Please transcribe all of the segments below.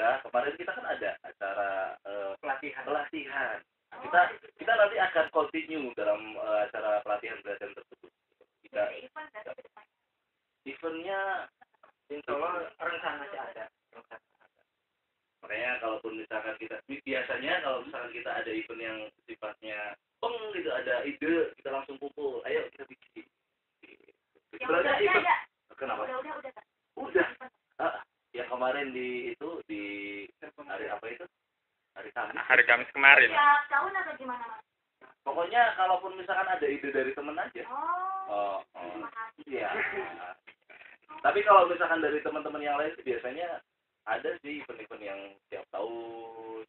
Nah, kemarin kita kan ada acara pelatihan. Kita kita nanti akan continue dalam acara pelatihan tersebut. Kita eventnya Insya Allah rencana sih ada. makanya kalaupun misalkan biasanya kalau misalkan kita ada event yang sifatnya gitu, ada ide, kita langsung kumpul, ayo kita bikin. Yang udah ada. Kenapa? Udah. Udah. Yang kemarin di hari apa itu? Hari Kamis kemarin. Tiap tahun atau gimana, Mas? Pokoknya kalaupun misalkan ada ide dari temen aja. Oh. Terima kasih. Iya. Tapi kalau misalkan dari teman-teman yang lain sih biasanya ada sih event-event yang tiap tahun.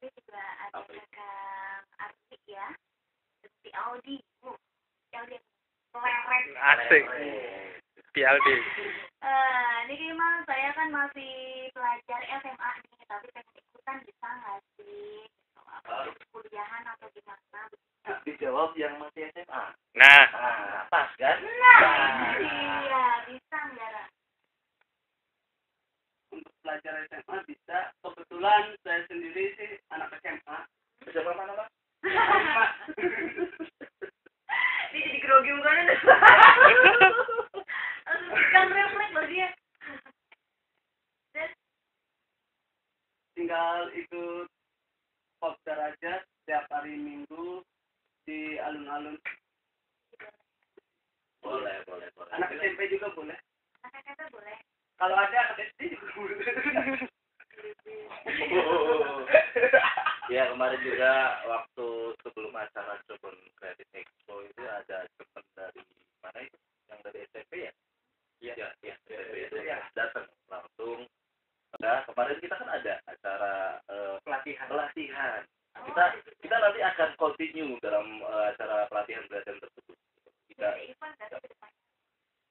Ini juga ada Kang Arti ya. Seperti Audi. Audi. Asik. PLD. Ini gimana? Saya kan masih pelajar SMA nih, tapi pengen ikutan bisa nggak sih? Kuliahan atau gimana? Dijawab yang masih SMA. Nah, Pas kan? Iya, bisa nggak? Ra? Untuk pelajar SMA bisa. Kebetulan saya sendiri sih anak SMA. SMA mana, Pak? Ini jadi grogi mukanya deh. Langsung refleks loh dia. Tinggal ikut kopdar aja setiap hari Minggu di alun-alun. Boleh. Anak SMP juga boleh. Kata-kata boleh. Kalau ada anak SD juga boleh. Ya kemarin juga waktu sebelum acara Jepun Credit Expo itu ada teman dari mana itu? Yang dari SMP ya? Iya, SMP itu ya datang langsung. Nah, kemarin kita kan ada acara Pelatihan. Kita nanti akan continue dalam acara pelatihan tersebut. Kita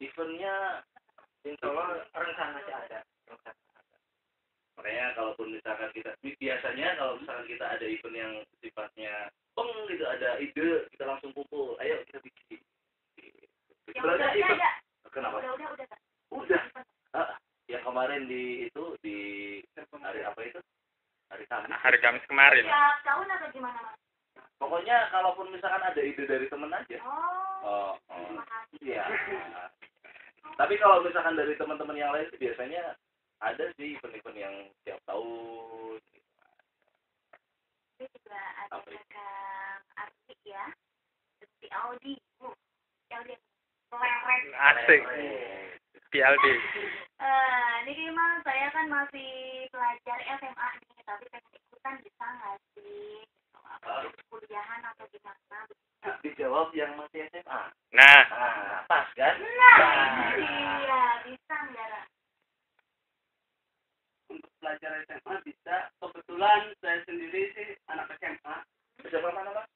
eventnya Insya Allah rencana sih ada. makanya kalaupun misalkan biasanya kalau misalkan kita ada event yang sifatnya gitu, ada ide, kita langsung kumpul, ayo kita bikin. Yang udah ada. Kenapa? Udah. Udah. Yang kemarin di hari apa itu? hari Kamis kemarin. Tiap tahun atau gimana, Mas? Pokoknya kalaupun misalkan ada ide dari temen aja. Oh. Terima kasih. Iya. Tapi kalau misalkan dari teman-teman yang lain sih biasanya ada sih event-event yang tiap tahun. Ini juga ada Kang Arti ya. Seperti Audi. Audi. Asik. PLD. Ini gimana? Saya kan masih pelajar SMA nih, tapi pengen ikutan bisa nggak sih? Kuliahan atau gimana? Dijawab yang masih SMA. Nah, Pas kan? Iya, bisa nggak? Ra? Untuk pelajar SMA bisa. Kebetulan saya sendiri sih anak SMA. SMA mana, Pak?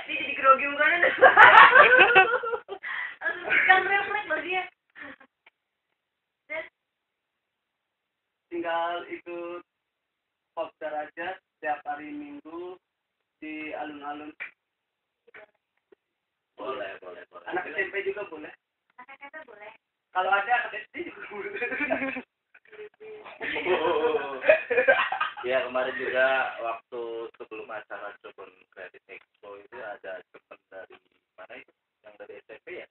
Ini jadi grogi mukanya deh. Langsung refleks loh dia. Tinggal ikut kopdar aja setiap hari Minggu di alun-alun. Boleh. Anak SMP juga boleh. Kata-kata boleh. Kalau ada anak SD juga boleh. Ya kemarin juga waktu sebelum acara Jepun Credit Expo itu ada teman dari mana itu? Yang dari SMP ya?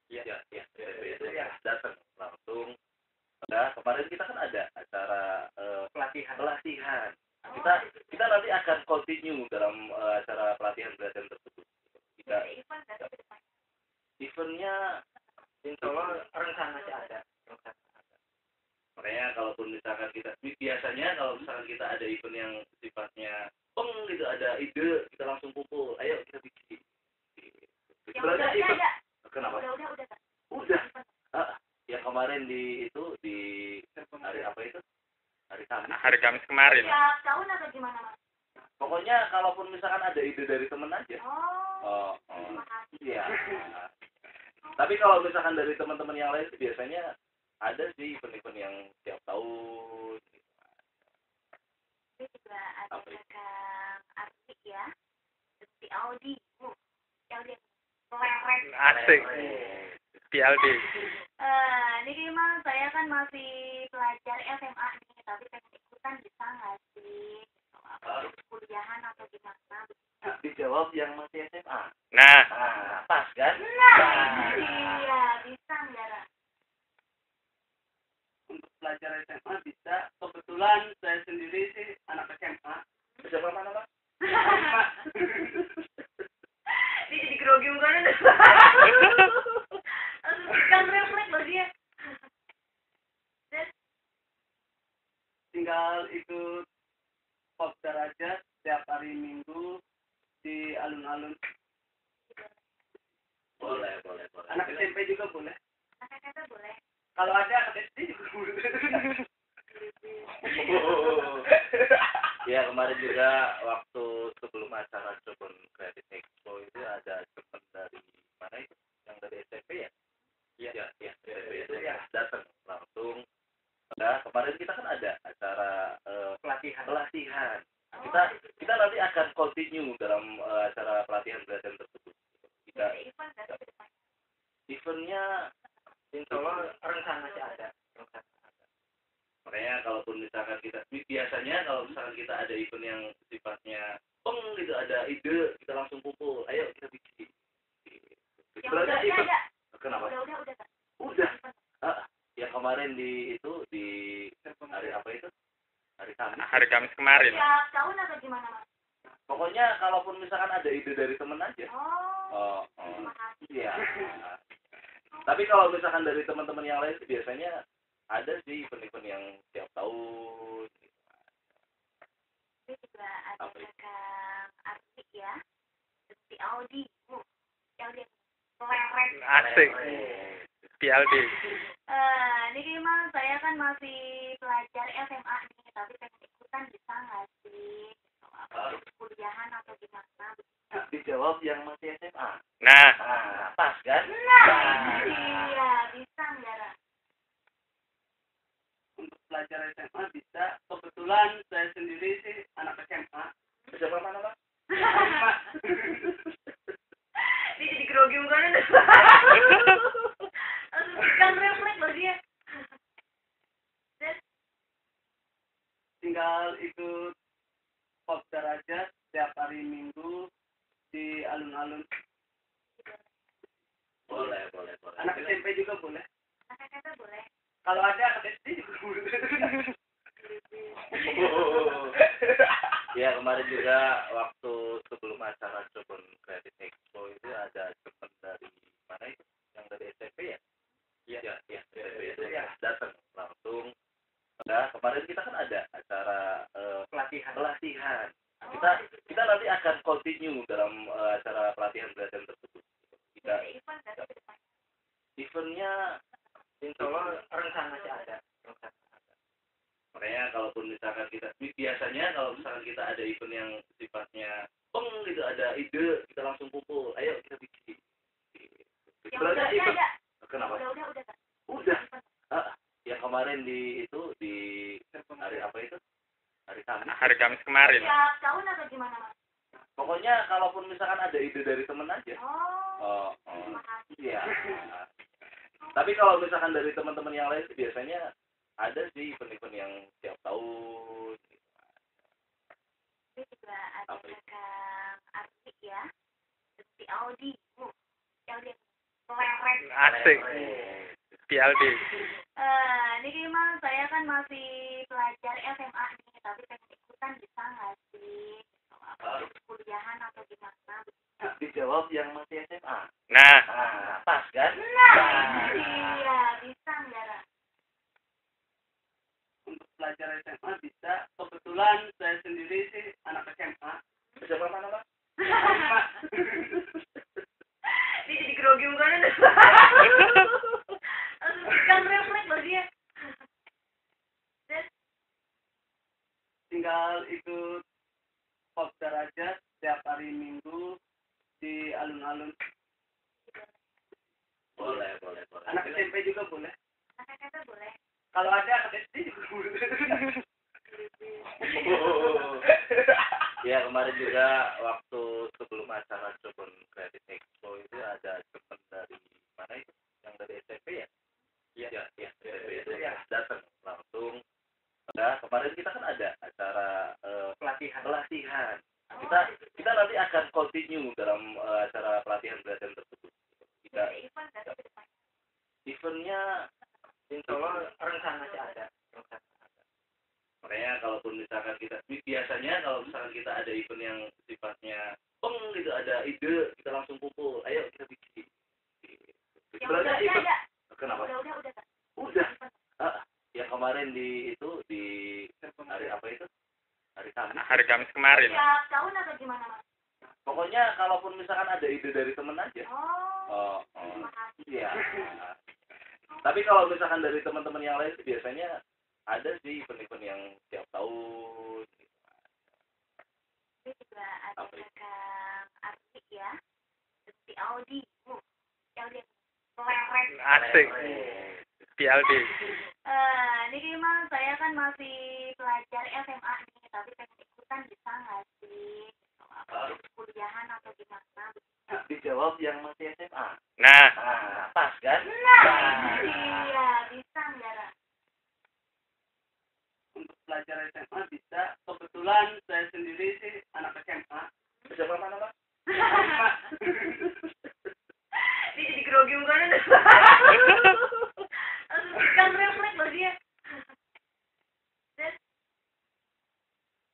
Iya, SMP itu ya datang langsung. Nah, kemarin kita kan ada acara Pelatihan. Kita nanti akan continue dalam acara pelatihan tersebut. Kita eventnya Insya Allah rencana sih ada. makanya kalaupun misalkan biasanya kalau misalkan kita ada event yang sifatnya gitu, ada ide, kita langsung kumpul, ayo kita bikin. Yang udah ada. Kenapa? Udah. Yang kemarin di hari apa itu? hari Kamis kemarin. Tiap tahun atau gimana, Mas? Pokoknya kalaupun misalkan ada ide dari temen aja. Terima kasih. Iya. Tapi kalau misalkan dari teman-teman yang lain sih biasanya ada sih event-event yang tiap tahun. Ini juga ada Kang Arti ya. Seperti Audi. Audi. Asik. PLD. Ini gimana? kan masih pelajar SMA nih, tapi pengen ikutan bisa nggak sih? Apa kuliahan atau gimana? Dijawab yang masih SMA. Nah, Pas kan? Nah, iya, bisa nggak, Ra? Untuk pelajar SMA bisa. Kebetulan saya sendiri sih anak SMA. SMA mana, Pak? Di grogi mukanya udah. Kan refleks loh dia. Tinggal ikut kopdar aja setiap hari Minggu di alun-alun. Boleh. Anak SMP juga boleh. Kata-kata boleh. Kalau ada anak SD juga boleh. Ya, kemarin juga waktu sebelum acara Jepun Creative Expo itu ada teman dari mana itu? Yang dari SMP ya? Iya, SMP ya. Datang langsung. Nah, kemarin kita kan ada acara pelatihan. Kita nanti akan continue dalam acara pelatihan tersebut. Kita eventnya insya Allah rencananya ada. Makanya kalaupun misalkan biasanya kalau misalkan kita ada event yang sifatnya gitu, ada ide, kita langsung kumpul, ayo kita bikin. Yang udah ada. Kenapa? Udah, Kak. Udah. Yang kemarin di hari apa itu? Hari Kamis. hari Kamis kemarin. Tiap tahun atau gimana, Mas? Pokoknya kalaupun misalkan ada ide dari temen aja. Oh. Terima kasih. Iya. Tapi kalau misalkan dari teman-teman yang lain sih biasanya ada sih event-event yang tiap tahun. Ini juga ada Kang Arti ya. Di Audi. Audi. Asik. PLD. Ini gimana? Saya kan masih pelajar SMA nih, tapi pengen ikutan bisa nggak sih? Apa kuliahan atau gimana? Dijawab yang masih SMA. Nah, Pas kan? Nah, iya, bisa nggak, Ra? Untuk pelajar SMA bisa. Kebetulan saya sendiri sih anak SMA. SMA mana, Pak? Ini jadi grogi mukanya udah. Kan refleks loh dia. Tinggal ikut kopdar aja setiap hari Minggu di alun-alun. Boleh. Anak SMP juga boleh. Kata-kata boleh. Kalau ada anak SD juga boleh. Ya, kemarin juga waktu sebelum acara Jepun Creative Expo itu ada teman dari mana itu? Yang dari SMP ya? Iya, SMP ya. Datang langsung. Nah, kemarin kita kan ada acara pelatihan. Kita nanti akan continue dalam acara pelatihan tersebut. Kita eventnya insya Allah rencananya ada. Makanya kalaupun misalkan biasanya kalau misalkan kita ada event yang sifatnya gitu, ada ide, kita langsung kumpul, ayo kita bikin. Yang udah ada. Kenapa? Udah, Kak. Udah. Yang kemarin di hari apa itu? Hari Kamis. hari Kamis kemarin. Tiap tahun atau gimana, Mas? Pokoknya kalaupun misalkan ada ide dari temen aja. Terima kasih. Iya. Tapi kalau misalkan dari teman-teman yang lain sih biasanya ada sih event-event yang tiap tahun. Ini juga ada Kang Arti ya. Di Audi. Audi. Asik. PLD. Ini gimana? Saya kan masih pelajar SMA nih, tapi pengen ikutan bisa nggak sih? Apa kuliahan atau gimana? Dijawab yang masih SMA. Nah, Pas kan? Nah, iya, bisa nggak, Ra? Untuk pelajar SMA bisa. Kebetulan saya sendiri sih anak SMA. SMA mana, Pak? Ini jadi grogi mukanya udah. Kan refleks loh dia. Tinggal ikut kopdar aja setiap hari Minggu di alun-alun. Boleh. Anak SMP juga boleh. Kata-kata boleh. Kalau ada anak SD juga boleh. Ya, kemarin juga waktu sebelum acara Jepun Creative Expo itu ada teman dari mana itu? Yang dari SMP ya? Iya, SMP ya. Insya Allah rencananya ada. Makanya kalaupun misalkan kita biasanya kalau misalkan kita ada event yang sifatnya gitu, ada ide, kita langsung kumpul, ayo kita bikin. Sebenarnya event kenapa? Udah. Yang kemarin di hari apa itu? Hari Kamis kemarin. Ya, tahun atau gimana, Mas? Pokoknya kalaupun misalkan ada ide dari temen aja. Oh. Iya. Tapi kalau misalkan dari teman-teman yang lain biasanya ada sih event-event yang tiap tahun. Itu juga ada Kang Arti ya. Si Audi. Audi. Asik. PLD. Ini memang saya kan masih pelajar SMA nih, tapi pengen ikutan bisa nggak sih? Kuliahan atau gimana? Dijawab yang masih SMA. Nah, Pas kan? Iya, bisa nggak? Untuk pelajar SMA bisa. Kebetulan saya sendiri sih anak SMA. SMA mana, Pak? Dia jadi grogi mukanya deh. Kan refleks loh dia.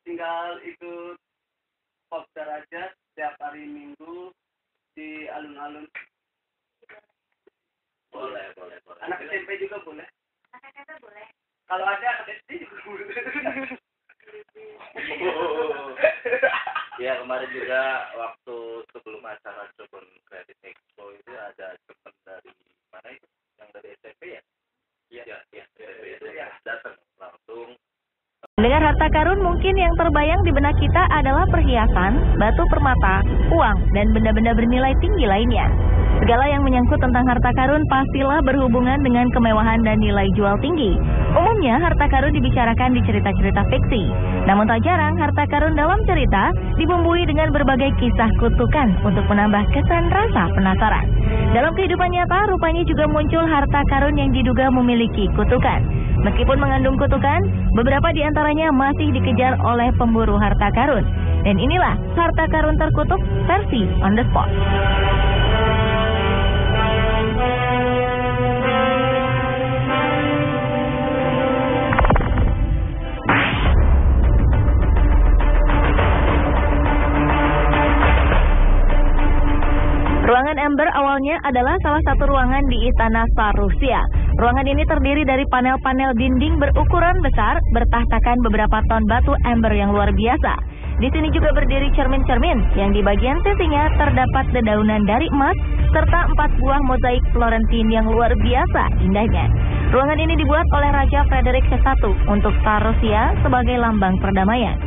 Tinggal ikut kopdar aja setiap hari Minggu di alun-alun. Boleh. Anak SMP juga boleh. Anak SMP boleh. Kalau ada anak SD juga boleh. Ya kemarin juga waktu sebelum acara Cirebon Creative Expo itu ada teman dari mana itu? Yang dari SMP ya? Iya, SMP itu ya datang langsung. Dengan harta karun mungkin yang terbayang di benak kita adalah perhiasan, batu permata, uang, dan benda-benda bernilai tinggi lainnya. Segala yang menyangkut tentang harta karun pastilah berhubungan dengan kemewahan dan nilai jual tinggi. Umumnya harta karun dibicarakan di cerita-cerita fiksi. Namun tak jarang harta karun dalam cerita dibumbui dengan berbagai kisah kutukan untuk menambah kesan rasa penasaran. Dalam kehidupan nyata rupanya juga muncul harta karun yang diduga memiliki kutukan. Meskipun mengandung kutukan, beberapa di antaranya masih dikejar oleh pemburu harta karun. Dan inilah harta karun terkutuk versi on the spot. Ruangan Amber awalnya adalah salah satu ruangan di Istana Tsar Rusia. Ruangan ini terdiri dari panel-panel dinding berukuran besar, bertahtakan beberapa ton batu amber yang luar biasa. Di sini juga berdiri cermin-cermin, yang di bagian sisinya terdapat dedaunan dari emas, serta 4 buah mozaik Florentine yang luar biasa indahnya. Ruangan ini dibuat oleh Raja Frederick I untuk Tsar Rusia sebagai lambang perdamaian.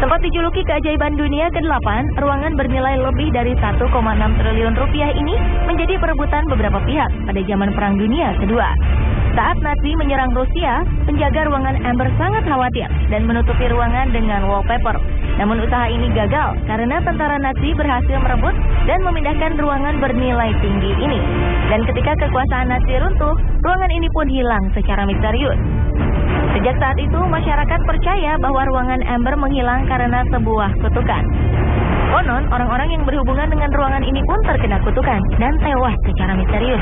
Sempat dijuluki keajaiban dunia ke-8, ruangan bernilai lebih dari 1,6 triliun rupiah ini menjadi perebutan beberapa pihak pada zaman Perang Dunia Kedua. Saat Nazi menyerang Rusia, penjaga ruangan Amber sangat khawatir dan menutupi ruangan dengan wallpaper. Namun usaha ini gagal karena tentara Nazi berhasil merebut dan memindahkan ruangan bernilai tinggi ini. Dan ketika kekuasaan Nazi runtuh, ruangan ini pun hilang secara misterius. Sejak saat itu, masyarakat percaya bahwa ruangan Amber menghilang karena sebuah kutukan. Konon, orang-orang yang berhubungan dengan ruangan ini pun terkena kutukan dan tewas secara misterius.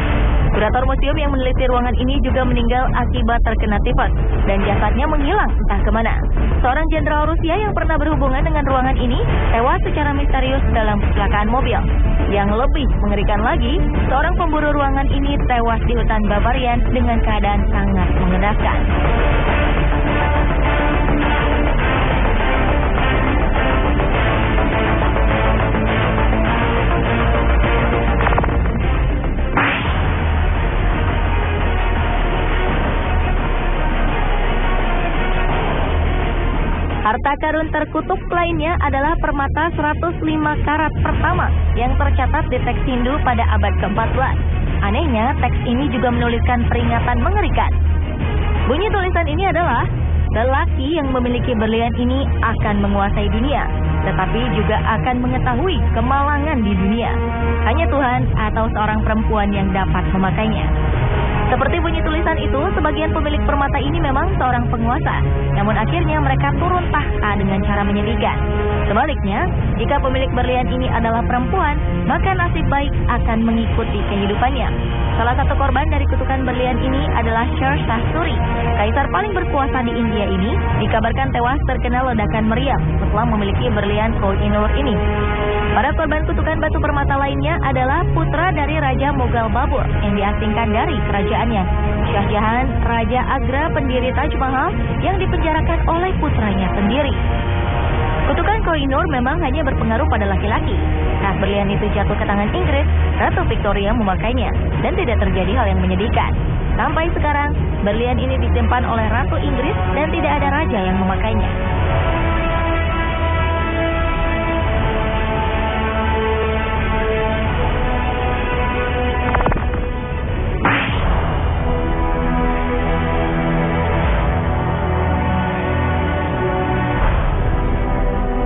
Kurator museum yang meneliti ruangan ini juga meninggal akibat terkena tifus dan jasadnya menghilang entah kemana. Seorang jenderal Rusia yang pernah berhubungan dengan ruangan ini tewas secara misterius dalam kecelakaan mobil. Yang lebih mengerikan lagi, seorang pemburu ruangan ini tewas di hutan Bavarian dengan keadaan sangat mengenaskan. Harta karun terkutuk lainnya adalah permata 105 karat pertama yang tercatat di teks Hindu pada abad ke-14. Anehnya, teks ini juga menuliskan peringatan mengerikan. Bunyi tulisan ini adalah, lelaki yang memiliki berlian ini akan menguasai dunia, tetapi juga akan mengetahui kemalangan di dunia. Hanya Tuhan atau seorang perempuan yang dapat memakainya. Seperti bunyi tulisan itu, sebagian pemilik permata ini memang seorang penguasa. Namun akhirnya mereka turun tahta dengan cara menyedihkan. Sebaliknya, jika pemilik berlian ini adalah perempuan, maka nasib baik akan mengikuti kehidupannya. Salah satu korban dari kutukan berlian ini adalah Shah Suri. Kaisar paling berkuasa di India ini dikabarkan tewas terkena ledakan meriam setelah memiliki berlian Koh-i-Noor ini. Para korban kutukan batu permata lainnya adalah putra dari Raja Mughal Babur yang diasingkan dari kerajaannya, Shah Jahan, Raja Agra pendiri Taj Mahal yang dipenjarakan oleh putranya sendiri. Kutukan Koh-i-Noor memang hanya berpengaruh pada laki-laki. Saat berlian itu jatuh ke tangan Inggris, Ratu Victoria memakainya dan tidak terjadi hal yang menyedihkan. Sampai sekarang, berlian ini disimpan oleh Ratu Inggris dan tidak ada raja yang memakainya.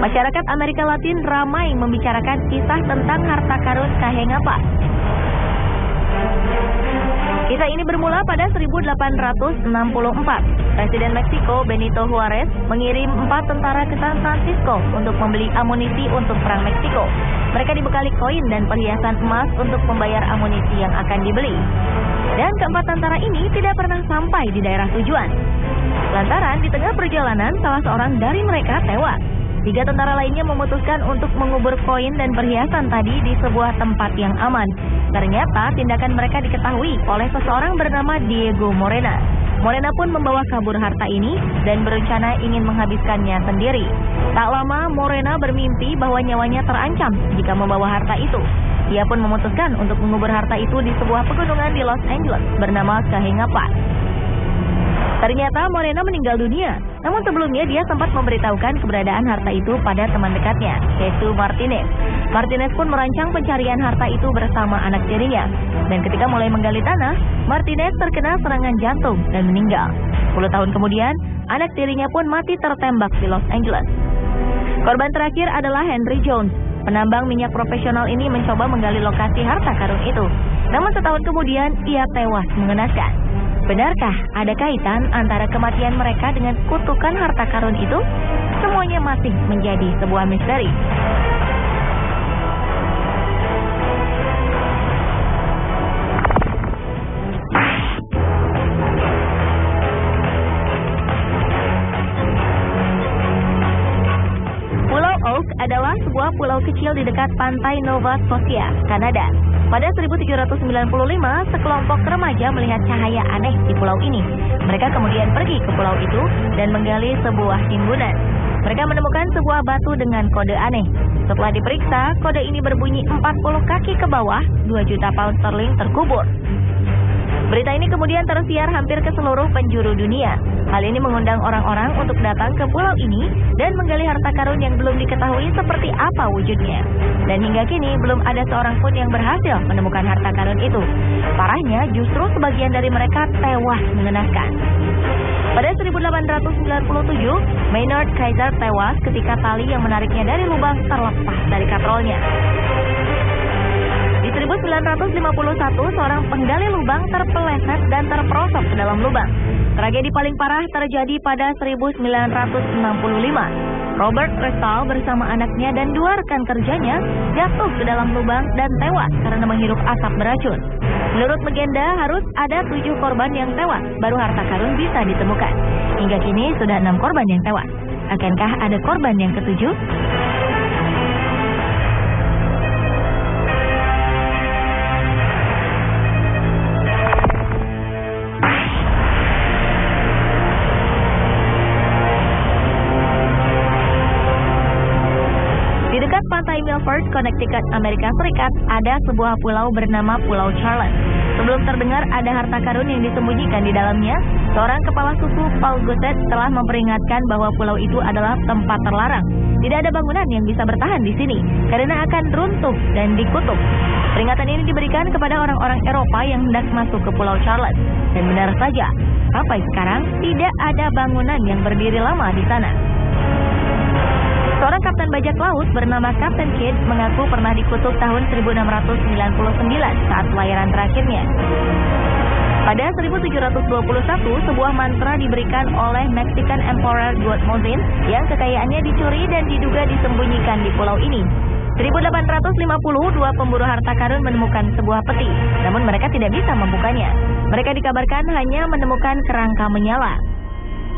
Masyarakat Amerika Latin ramai membicarakan kisah tentang harta karun Kahengapa. Kisah ini bermula pada 1864. Presiden Meksiko Benito Juarez mengirim 4 tentara ke San Francisco untuk membeli amunisi untuk perang Meksiko. Mereka dibekali koin dan perhiasan emas untuk membayar amunisi yang akan dibeli. Dan keempat tentara ini tidak pernah sampai di daerah tujuan. Lantaran di tengah perjalanan salah seorang dari mereka tewas. 3 tentara lainnya memutuskan untuk mengubur koin dan perhiasan tadi di sebuah tempat yang aman. Ternyata tindakan mereka diketahui oleh seseorang bernama Diego Morena. Morena pun membawa kabur harta ini dan berencana ingin menghabiskannya sendiri. Tak lama Morena bermimpi bahwa nyawanya terancam jika membawa harta itu. Ia pun memutuskan untuk mengubur harta itu di sebuah pegunungan di Los Angeles bernama Kahengapa. Ternyata Morena meninggal dunia, namun sebelumnya dia sempat memberitahukan keberadaan harta itu pada teman dekatnya, yaitu Martinez. Martinez pun merancang pencarian harta itu bersama anak tirinya. Dan ketika mulai menggali tanah, Martinez terkena serangan jantung dan meninggal. 10 tahun kemudian, anak tirinya pun mati tertembak di Los Angeles. Korban terakhir adalah Henry Jones. Penambang minyak profesional ini mencoba menggali lokasi harta karun itu. Namun setahun kemudian, ia tewas mengenaskan. Benarkah ada kaitan antara kematian mereka dengan kutukan harta karun itu? Semuanya masih menjadi sebuah misteri. Pulau Oak adalah sebuah pulau kecil di dekat pantai Nova Scotia, Kanada. Pada 1795, sekelompok remaja melihat cahaya aneh di pulau ini. Mereka kemudian pergi ke pulau itu dan menggali sebuah timbunan. Mereka menemukan sebuah batu dengan kode aneh. Setelah diperiksa, kode ini berbunyi 40 kaki ke bawah, 2 juta pound sterling terkubur. Berita ini kemudian tersiar hampir ke seluruh penjuru dunia. Hal ini mengundang orang-orang untuk datang ke pulau ini dan menggali harta karun yang belum diketahui seperti apa wujudnya. Dan hingga kini belum ada seorang pun yang berhasil menemukan harta karun itu. Parahnya justru sebagian dari mereka tewas mengenaskan. Pada 1897, Maynard Kaiser tewas ketika tali yang menariknya dari lubang terlepas dari katrolnya. Di 1951, seorang penggali lubang terpeleset dan terperosok ke dalam lubang. Tragedi paling parah terjadi pada 1965. Robert Restall bersama anaknya dan 2 rekan kerjanya jatuh ke dalam lubang dan tewas karena menghirup asap beracun. Menurut legenda, harus ada 7 korban yang tewas, baru harta karun bisa ditemukan. Hingga kini sudah 6 korban yang tewas. Akankah ada korban yang ke-7? Di dekat pantai Milford, Connecticut, Amerika Serikat, ada sebuah pulau bernama Pulau Charlotte. Sebelum terdengar ada harta karun yang disembunyikan di dalamnya, seorang kepala suku Paul Gosset telah memperingatkan bahwa pulau itu adalah tempat terlarang. Tidak ada bangunan yang bisa bertahan di sini, karena akan runtuh dan dikutuk. Peringatan ini diberikan kepada orang-orang Eropa yang hendak masuk ke Pulau Charlotte. Dan benar saja, sampai sekarang tidak ada bangunan yang berdiri lama di sana. Seorang kapten bajak laut bernama Kapten Kidd mengaku pernah dikutuk tahun 1699 saat pelayaran terakhirnya. Pada 1721, sebuah mantra diberikan oleh Mexican Emperor Thutmose yang kekayaannya dicuri dan diduga disembunyikan di pulau ini. 1850, dua pemburu harta karun menemukan sebuah peti, namun mereka tidak bisa membukanya. Mereka dikabarkan hanya menemukan kerangka menyala.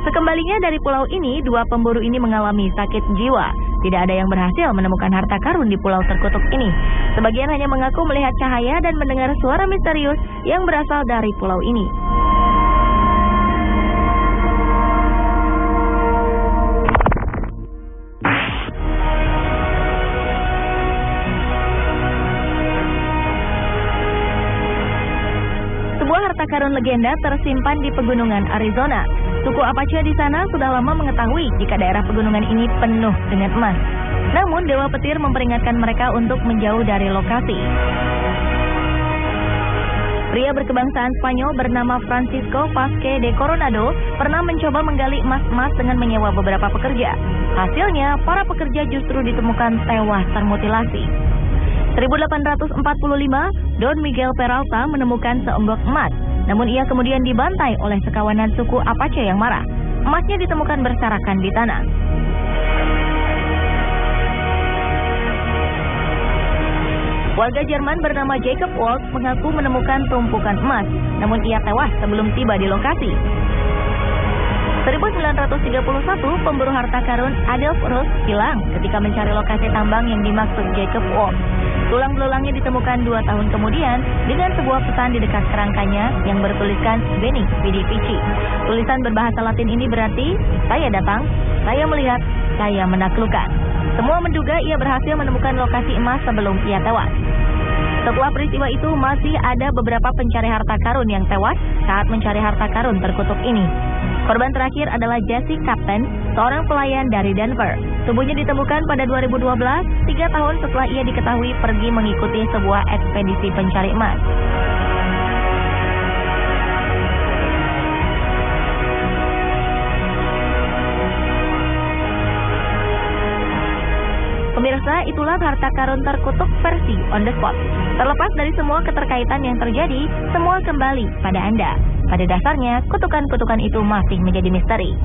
Sekembalinya dari pulau ini, dua pemburu ini mengalami sakit jiwa. Tidak ada yang berhasil menemukan harta karun di pulau terkutuk ini. Sebagian hanya mengaku melihat cahaya dan mendengar suara misterius yang berasal dari pulau ini. Sebuah harta karun legenda tersimpan di pegunungan Arizona. Suku Apache di sana sudah lama mengetahui jika daerah pegunungan ini penuh dengan emas. Namun Dewa Petir memperingatkan mereka untuk menjauh dari lokasi. Pria berkebangsaan Spanyol bernama Francisco Vázquez de Coronado pernah mencoba menggali emas-emas dengan menyewa beberapa pekerja. Hasilnya, para pekerja justru ditemukan tewas termutilasi. 1845, Don Miguel Peralta menemukan seonggok emas. Namun ia kemudian dibantai oleh sekawanan suku Apache yang marah. Emasnya ditemukan berserakan di tanah. Warga Jerman bernama Jacob Waltz mengaku menemukan tumpukan emas, namun ia tewas sebelum tiba di lokasi. 1931, pemburu harta karun Adolf Rust hilang ketika mencari lokasi tambang yang dimaksud Jacob Waltz. Tulang belulangnya ditemukan 2 tahun kemudian dengan sebuah pesan di dekat kerangkanya yang bertuliskan Beni Vidi Vici. Tulisan berbahasa Latin ini berarti, saya datang, saya melihat, saya menaklukkan. Semua menduga ia berhasil menemukan lokasi emas sebelum ia tewas. Setelah peristiwa itu, masih ada beberapa pencari harta karun yang tewas saat mencari harta karun terkutuk ini. Korban terakhir adalah Jesse Captain, seorang pelayan dari Denver. Tubuhnya ditemukan pada 2012, 3 tahun setelah ia diketahui pergi mengikuti sebuah ekspedisi pencari emas. Pemirsa, itulah harta karun terkutuk versi on the spot. Terlepas dari semua keterkaitan yang terjadi, semua kembali pada Anda. Pada dasarnya, kutukan-kutukan itu masih menjadi misteri.